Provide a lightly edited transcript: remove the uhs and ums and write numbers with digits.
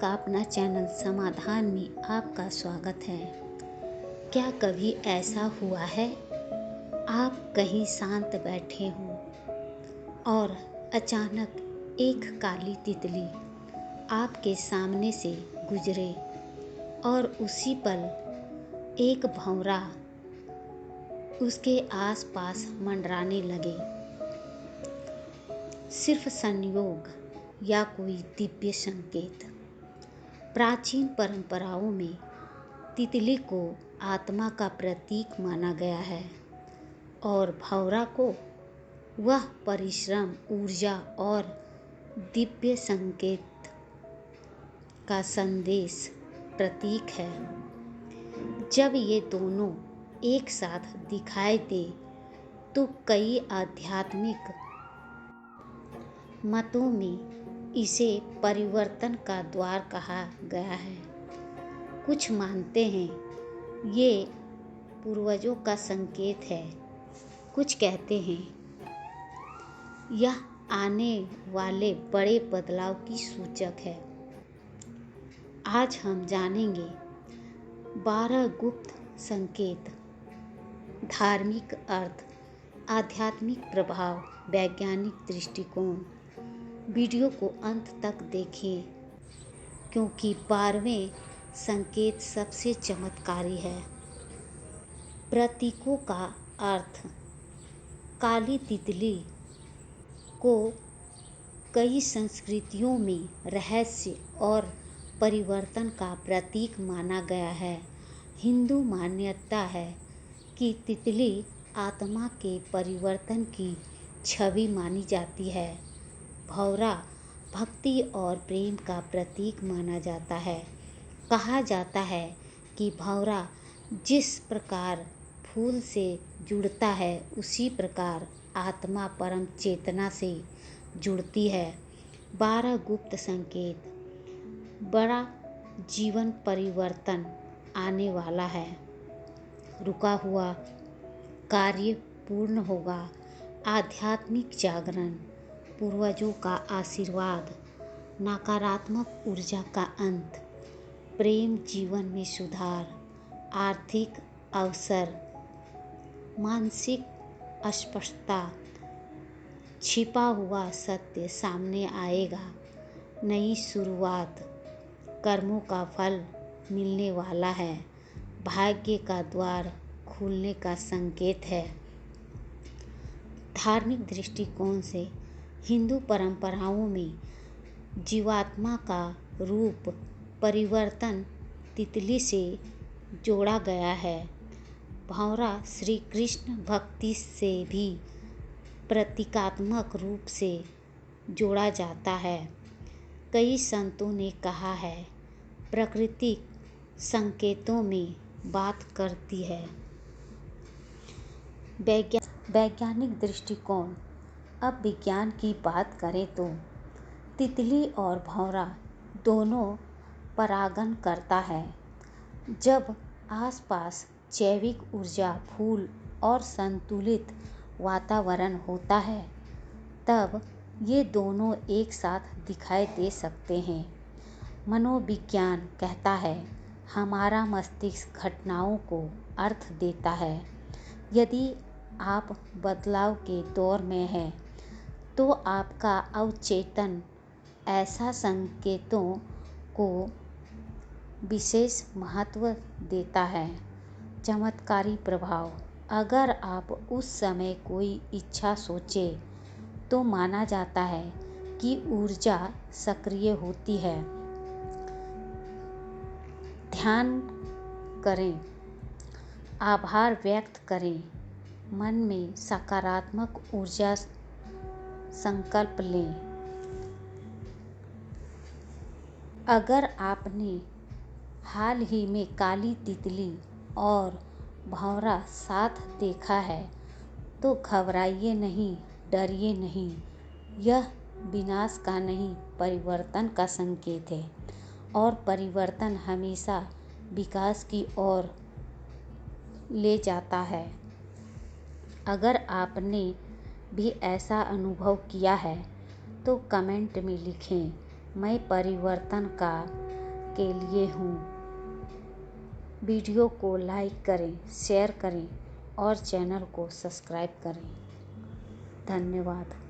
का अपना चैनल समाधान में आपका स्वागत है। क्या कभी ऐसा हुआ है आप कहीं शांत बैठे हों और अचानक एक काली तितली आपके सामने से गुजरे और उसी पल एक भंवरा उसके आसपास मंडराने लगे? सिर्फ संयोग या कोई दिव्य संकेत? प्राचीन परंपराओं में तितली को आत्मा का प्रतीक माना गया है और भंवरा को वह परिश्रम, ऊर्जा और दिव्य संकेत का संदेश प्रतीक है। जब ये दोनों एक साथ दिखाई दे तो कई आध्यात्मिक मतों में इसे परिवर्तन का द्वार कहा गया है। कुछ मानते हैं ये पूर्वजों का संकेत है, कुछ कहते हैं यह आने वाले बड़े बदलाव की सूचक है। आज हम जानेंगे 12 गुप्त संकेत, धार्मिक अर्थ, आध्यात्मिक प्रभाव, वैज्ञानिक दृष्टिकोण। वीडियो को अंत तक देखें क्योंकि 12वें संकेत सबसे चमत्कारी है। प्रतीकों का अर्थ। काली तितली को कई संस्कृतियों में रहस्य और परिवर्तन का प्रतीक माना गया है। हिंदू मान्यता है कि तितली आत्मा के परिवर्तन की छवि मानी जाती है। भंवरा भक्ति और प्रेम का प्रतीक माना जाता है। कहा जाता है कि भंवरा जिस प्रकार फूल से जुड़ता है उसी प्रकार आत्मा परम चेतना से जुड़ती है। 12 गुप्त संकेत। बड़ा जीवन परिवर्तन आने वाला है। रुका हुआ कार्य पूर्ण होगा। आध्यात्मिक जागरण, पूर्वजों का आशीर्वाद, नकारात्मक ऊर्जा का अंत, प्रेम जीवन में सुधार, आर्थिक अवसर, मानसिक अस्पष्टता, छिपा हुआ सत्य सामने आएगा, नई शुरुआत, कर्मों का फल मिलने वाला है, भाग्य का द्वार खुलने का संकेत है। धार्मिक दृष्टिकोण से हिंदू परंपराओं में जीवात्मा का रूप परिवर्तन तितली से जोड़ा गया है। भंवरा श्री कृष्ण भक्ति से भी प्रतीकात्मक रूप से जोड़ा जाता है। कई संतों ने कहा है प्राकृतिक संकेतों में बात करती है। वैज्ञानिक दृष्टिकोण। अब विज्ञान की बात करें तो तितली और भंवरा दोनों परागण करता है। जब आसपास जैविक ऊर्जा, फूल और संतुलित वातावरण होता है तब ये दोनों एक साथ दिखाई दे सकते हैं। मनोविज्ञान कहता है हमारा मस्तिष्क घटनाओं को अर्थ देता है। यदि आप बदलाव के दौर में हैं तो आपका अवचेतन ऐसा संकेतों को विशेष महत्व देता है। चमत्कारी प्रभाव। अगर आप उस समय कोई इच्छा सोचें तो माना जाता है कि ऊर्जा सक्रिय होती है। ध्यान करें, आभार व्यक्त करें, मन में सकारात्मक ऊर्जा संकल्प लें। अगर आपने हाल ही में काली तितली और भंवरा साथ देखा है तो घबराइए नहीं, डरिए नहीं। यह विनाश का नहीं, परिवर्तन का संकेत है और परिवर्तन हमेशा विकास की ओर ले जाता है। अगर आपने भी ऐसा अनुभव किया है तो कमेंट में लिखें। मैं परिवर्तन का के लिए हूँ। वीडियो को लाइक करें, शेयर करें और चैनल को सब्सक्राइब करें। धन्यवाद।